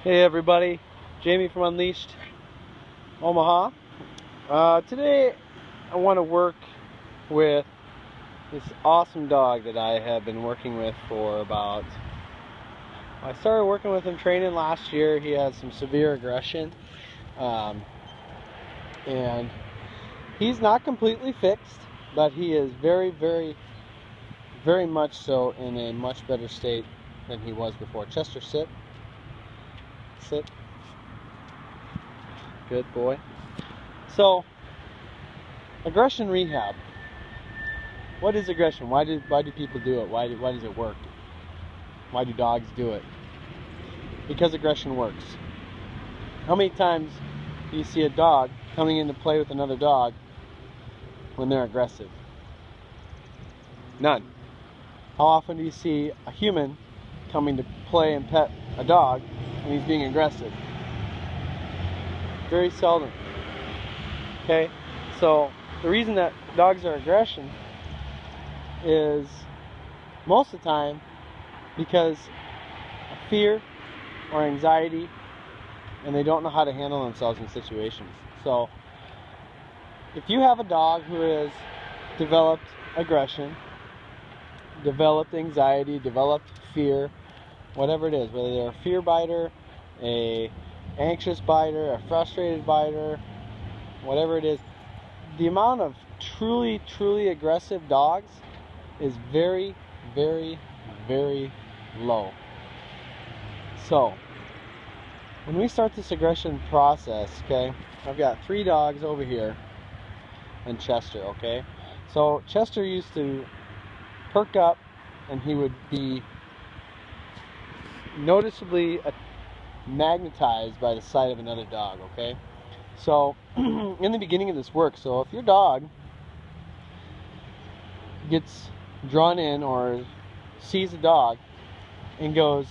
Hey everybody, Jamie from Unleashed, Omaha. Today I want to work with this awesome dog that I have been working with for I started working with him training last year. He has some severe aggression, and he's not completely fixed, but he is very, very, very much so in a much better state than he was before. Chester, sit. Sit. Good boy. So, aggression rehab. What is aggression? Why do people do it? Why does it work? Why do dogs do it? Because aggression works. How many times do you see a dog coming in to play with another dog when they're aggressive? None. How often do you see a human coming to play and pet a dog when he's being aggressive? Very seldom. Okay, so the reason that dogs are aggression is most of the time because of fear or anxiety, and they don't know how to handle themselves in situations. So if you have a dog who has developed aggression, developed anxiety, developed fear, whatever it is, whether they're a fear biter, a anxious biter, a frustrated biter, whatever it is, the amount of truly aggressive dogs is very, very, very low. So when we start this aggression process, okay, I've got 3 dogs over here and Chester, okay? So Chester used to perk up and he would be noticeably magnetized by the sight of another dog, okay? So in the beginning of this work, so if your dog gets drawn in or sees a dog and goes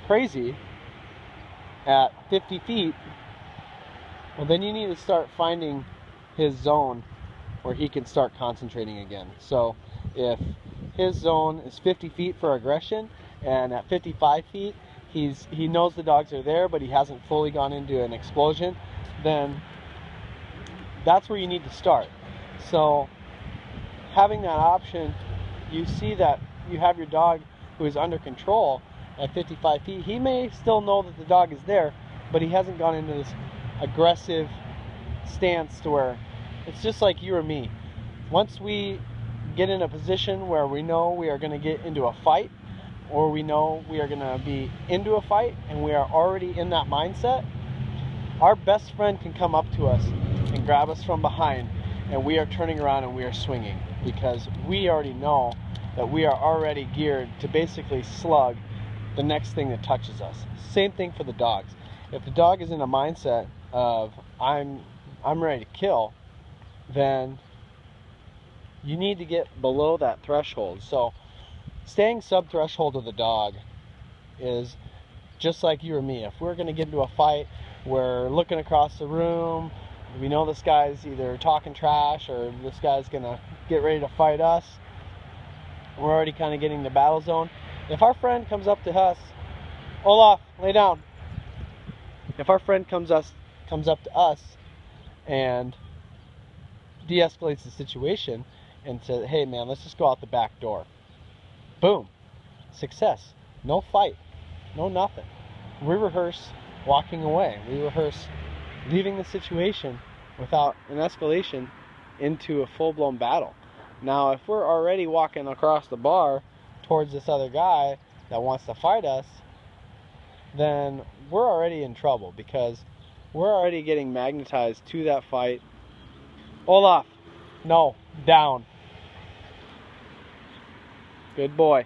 crazy at 50 feet, well, then you need to start finding his zone where he can start concentrating again. So if his zone is 50 feet for aggression, and at 55 feet he knows the dogs are there, but he hasn't fully gone into an explosion, then that's where you need to start. So having that option, you see that you have your dog who is under control at 55 feet. He may still know that the dog is there, but he hasn't gone into this aggressive stance to where it's just like you or me. Once we get in a position where we know we are going to get into a fight, or we know we are going to be into a fight and we are already in that mindset, our best friend can come up to us and grab us from behind, and we are turning around and we are swinging, because we already know that we are already geared to basically slug the next thing that touches us. Same thing for the dogs. If the dog is in a mindset of I'm ready to kill, then you need to get below that threshold. So staying sub-threshold of the dog is just like you or me. If we're going to get into a fight, we're looking across the room, we know this guy's either talking trash or this guy's going to get ready to fight us. We're already kind of getting the battle zone. If our friend comes up to us, Olaf, lay down. If our friend comes up to us and de-escalates the situation and says, hey man, let's just go out the back door. Boom. Success. No fight. No nothing. We rehearse walking away. We rehearse leaving the situation without an escalation into a full-blown battle. Now, if we're already walking across the bar towards this other guy that wants to fight us, then we're already in trouble, because we're already getting magnetized to that fight. Olaf, no, down. Good boy.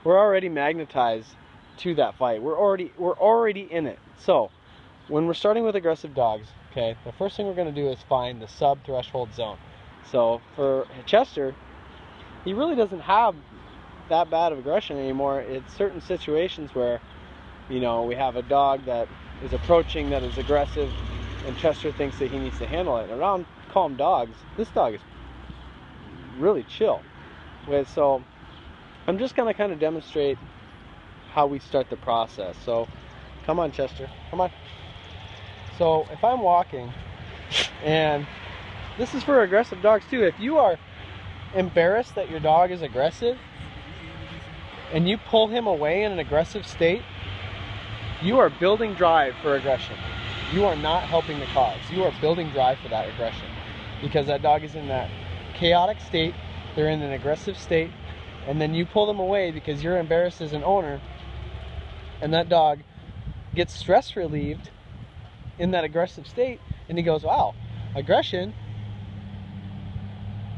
We're already magnetized to that fight. We're already in it. So when we're starting with aggressive dogs, okay, the first thing we're going to do is find the sub-threshold zone. So for Chester, he really doesn't have that bad of aggression anymore. It's certain situations where, you know, we have a dog that is approaching that is aggressive, and Chester thinks that he needs to handle it. Around calm dogs, this dog is really chill. So I'm just going to kind of demonstrate how we start the process. So Come on, Chester. Come on. So if I'm walking, and this is for aggressive dogs too, if you are embarrassed that your dog is aggressive and you pull him away in an aggressive state, you are building drive for aggression. You are not helping the cause. You are building drive for that aggression, because that dog is in that chaotic state, they're in an aggressive state, and then you pull them away because you're embarrassed as an owner, and that dog gets stress relieved in that aggressive state, and he goes, wow, aggression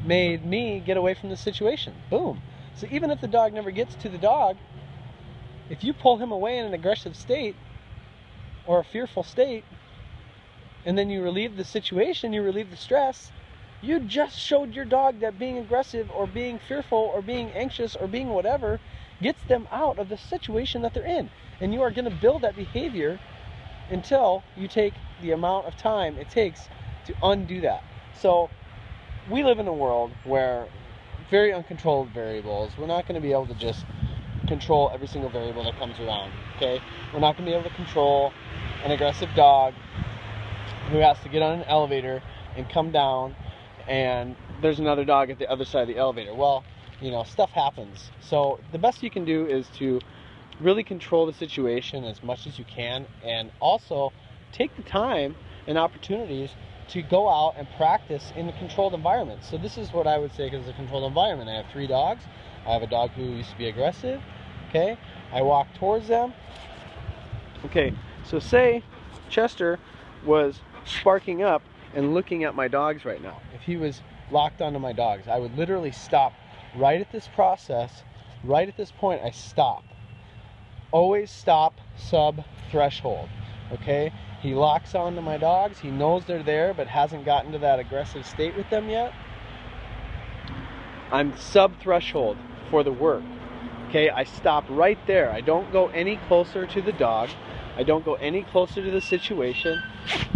made me get away from the situation. Boom. So even if the dog never gets to the dog, if you pull him away in an aggressive state or a fearful state, and then you relieve the situation, you relieve the stress, you just showed your dog that being aggressive or being fearful or being anxious or being whatever gets them out of the situation that they're in. And you are going to build that behavior until you take the amount of time it takes to undo that. So we live in a world where very uncontrolled variables, we're not going to be able to just control every single variable that comes around, okay? We're not going to be able to control an aggressive dog who has to get on an elevator and come down, and there's another dog at the other side of the elevator. Well, you know, stuff happens. So the best you can do is to really control the situation as much as you can, and also take the time and opportunities to go out and practice in a controlled environment. So this is what I would say is a controlled environment. I have 3 dogs. I have a dog who used to be aggressive. Okay, I walk towards them. Okay, so say Chester was sparking up and looking at my dogs right now. If he was locked onto my dogs, I would literally stop right at this process, right at this point. I stop. Always stop sub-threshold, okay? He locks onto my dogs, he knows they're there but hasn't gotten to that aggressive state with them yet. I'm sub-threshold for the work, okay? I stop right there. I don't go any closer to the dog. I don't go any closer to the situation,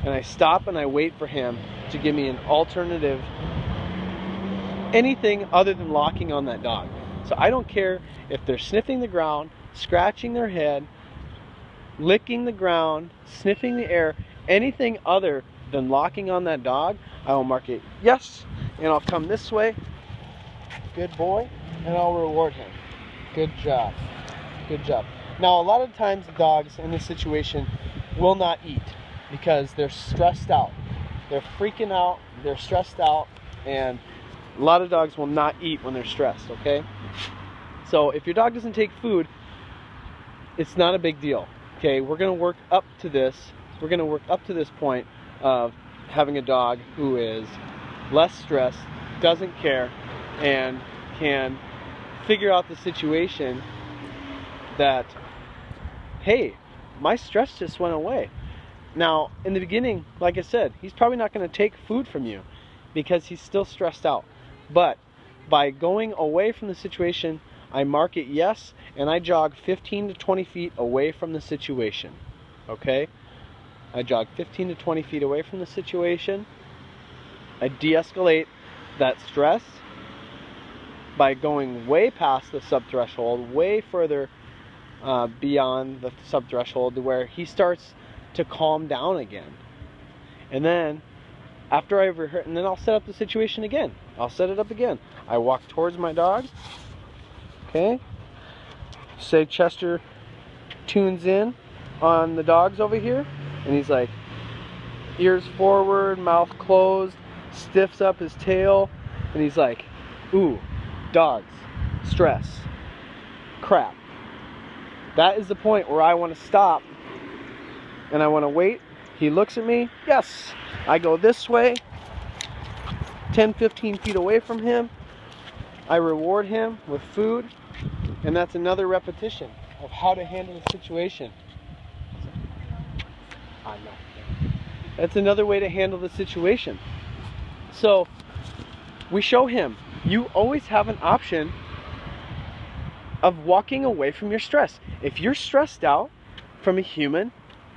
and I stop and I wait for him to give me an alternative, anything other than locking on that dog. So I don't care if they're sniffing the ground, scratching their head, licking the ground, sniffing the air, anything other than locking on that dog, I will mark it yes, and I'll come this way, good boy, and I'll reward him. Good job. Good job. Now, a lot of times dogs in this situation will not eat because they're stressed out. They're freaking out, they're stressed out, and a lot of dogs will not eat when they're stressed, okay? So if your dog doesn't take food, it's not a big deal, okay? We're going to work up to this. We're going to work up to this point of having a dog who is less stressed, doesn't care, and can figure out the situation that, hey, my stress just went away. Now, in the beginning, like I said, he's probably not going to take food from you because he's still stressed out. But by going away from the situation, I mark it yes, and I jog 15 to 20 feet away from the situation. Okay? I jog 15 to 20 feet away from the situation. I de-escalate that stress by going way past the sub-threshold, way further beyond the sub-threshold, to where he starts to calm down again. And then after I've rehearsed, and then I'll set up the situation again. I'll set it up again. I walk towards my dog. Okay. Say Chester tunes in on the dogs over here, and he's like, ears forward, mouth closed, stiffs up his tail, and he's like, ooh, dogs, stress, crap. That is the point where I want to stop and I want to wait. He looks at me, yes. I go this way, 10-15 feet away from him. I reward him with food, and that's another repetition of how to handle the situation. I know. That's another way to handle the situation. So we show him, you always have an option of walking away from your stress. If you're stressed out from a human,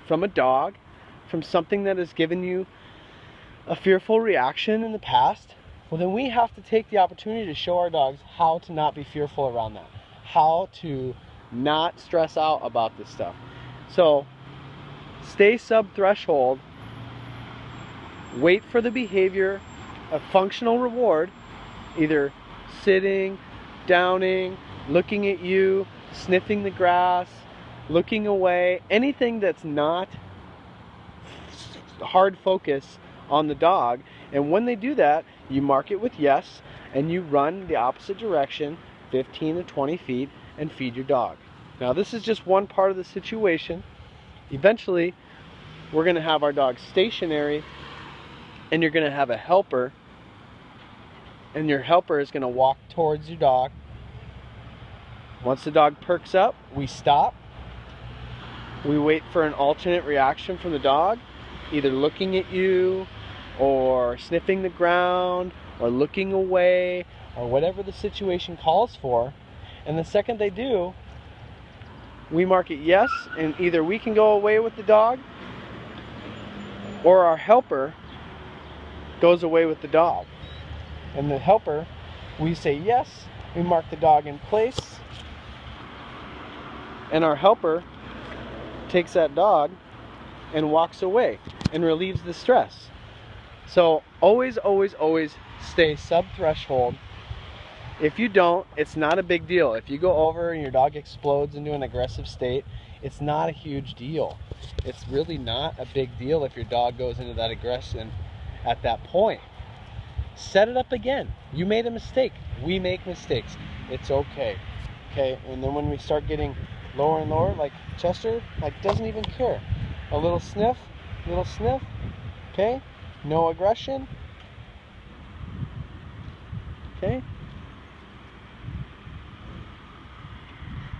from a dog, from something that has given you a fearful reaction in the past, well, then we have to take the opportunity to show our dogs how to not be fearful around that, how to not stress out about this stuff. So stay sub-threshold, wait for the behavior of functional reward, either sitting, downing, looking at you, sniffing the grass, looking away, anything that's not hard focus on the dog. And when they do that, you mark it with yes, and you run the opposite direction 15 to 20 feet and feed your dog. Now this is just one part of the situation. Eventually we're going to have our dog stationary, and you're going to have a helper, and your helper is going to walk towards your dog. Once the dog perks up, we stop. We wait for an alternate reaction from the dog, either looking at you or sniffing the ground or looking away or whatever the situation calls for. And the second they do, we mark it yes, and either we can go away with the dog or our helper goes away with the dog. And the helper, we say yes, we mark the dog in place, and our helper takes that dog and walks away and relieves the stress. So always, always, always stay sub-threshold. If you don't, it's not a big deal. If you go over and your dog explodes into an aggressive state, it's not a huge deal. It's really not a big deal if your dog goes into that aggression at that point. Set it up again. You made a mistake. We make mistakes. It's okay. Okay, and then when we start getting lower and lower, like Chester, like doesn't even care. A little sniff, okay? No aggression. Okay?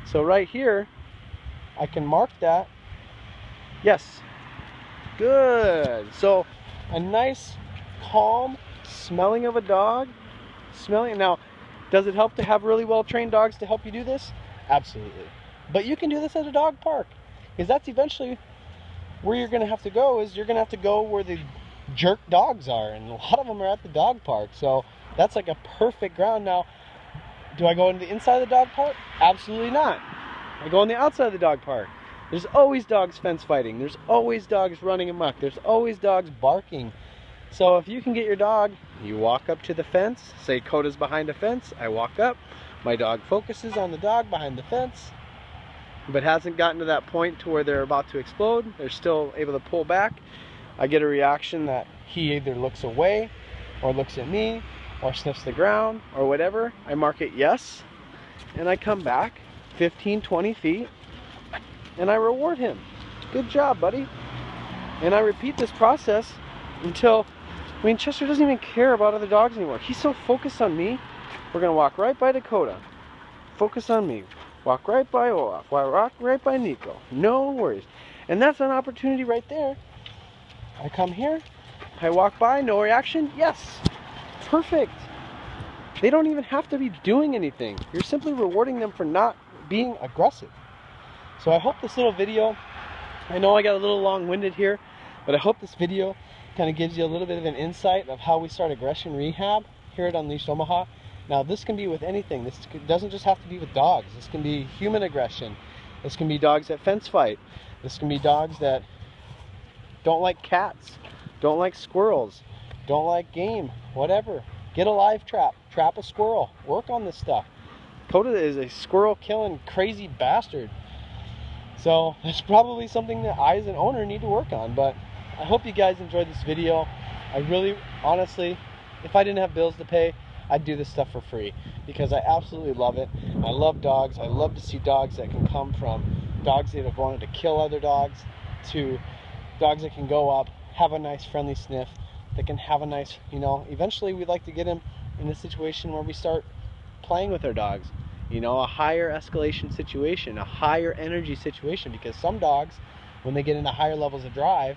So right here, I can mark that. Yes. Good. So a nice, calm smelling of a dog. Smelling. Now, does it help to have really well-trained dogs to help you do this? Absolutely. But you can do this at a dog park, because that's eventually where you're going to have to go. Is you're going to have to go where the jerk dogs are, and a lot of them are at the dog park. So that's like a perfect ground. Now, do I go into the inside of the dog park? Absolutely not. I go on the outside of the dog park. There's always dogs fence fighting. There's always dogs running amok. There's always dogs barking. So if you can get your dog, you walk up to the fence. Say Coda's behind a fence. I walk up. My dog focuses on the dog behind the fence, but hasn't gotten to that point to where they're about to explode. They're still able to pull back. I get a reaction that he either looks away or looks at me or sniffs the ground or whatever. I mark it yes, and I come back 15, 20 feet, and I reward him. Good job, buddy. And I repeat this process until, I mean, Chester doesn't even care about other dogs anymore. He's so focused on me. We're gonna walk right by Dakota. Focus on me. Walk right by Olaf. Walk right by Nico. No worries. And that's an opportunity right there. I come here. I walk by. No reaction. Yes. Perfect. They don't even have to be doing anything. You're simply rewarding them for not being aggressive. So I hope this little video, I know I got a little long-winded here, but I hope this video kind of gives you a little bit of an insight of how we start aggression rehab here at Unleashed Omaha. Now this can be with anything. This doesn't just have to be with dogs. This can be human aggression. This can be dogs that fence fight. This can be dogs that don't like cats, don't like squirrels, don't like game, whatever. Get a live trap, trap a squirrel, work on this stuff. Coda is a squirrel killing crazy bastard. So it's probably something that I as an owner need to work on. But I hope you guys enjoyed this video. I really, honestly, if I didn't have bills to pay, I'd do this stuff for free, because I absolutely love it. I love dogs. I love to see dogs that can come from dogs that have wanted to kill other dogs to dogs that can go up, have a nice friendly sniff, that can have a nice, you know, eventually we'd like to get them in a situation where we start playing with our dogs, you know, a higher escalation situation, a higher energy situation, because some dogs, when they get into higher levels of drive,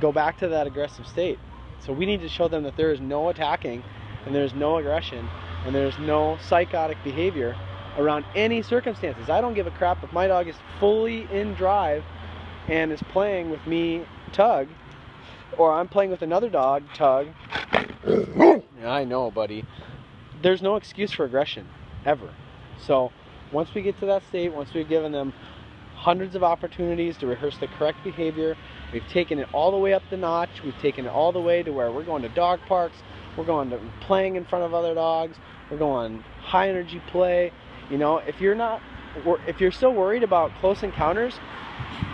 go back to that aggressive state. So we need to show them that there is no attacking, and there's no aggression, and there's no psychotic behavior around any circumstances. I don't give a crap if my dog is fully in drive and is playing with me, Tug, or I'm playing with another dog, Tug. I know, buddy. There's no excuse for aggression, ever. So once we get to that state, once we've given them hundreds of opportunities to rehearse the correct behavior. We've taken it all the way up the notch. We've taken it all the way to where we're going to dog parks, we're going to playing in front of other dogs, we're going high energy play. You know, if you're still worried about close encounters,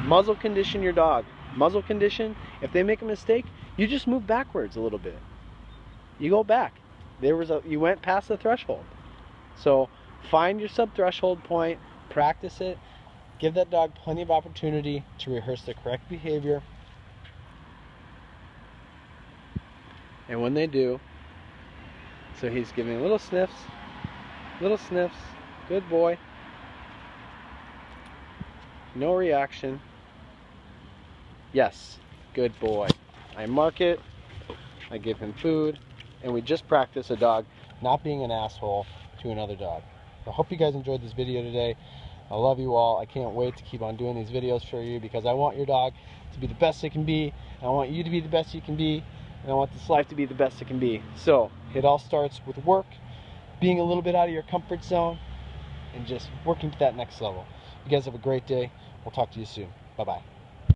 muzzle condition your dog. Muzzle condition. If they make a mistake, you just move backwards a little bit. You go back. You went past the threshold. So find your sub-threshold point, practice it, give that dog plenty of opportunity to rehearse the correct behavior. And when they do, so he's giving little sniffs, good boy. No reaction. Yes, good boy. I mark it, I give him food, and we just practice a dog not being an asshole to another dog. I hope you guys enjoyed this video today. I love you all. I can't wait to keep on doing these videos for you because I want your dog to be the best it can be. I want you to be the best you can be. And I want this life to be the best it can be. So it all starts with work, being a little bit out of your comfort zone, and just working to that next level. You guys have a great day. We'll talk to you soon. Bye-bye.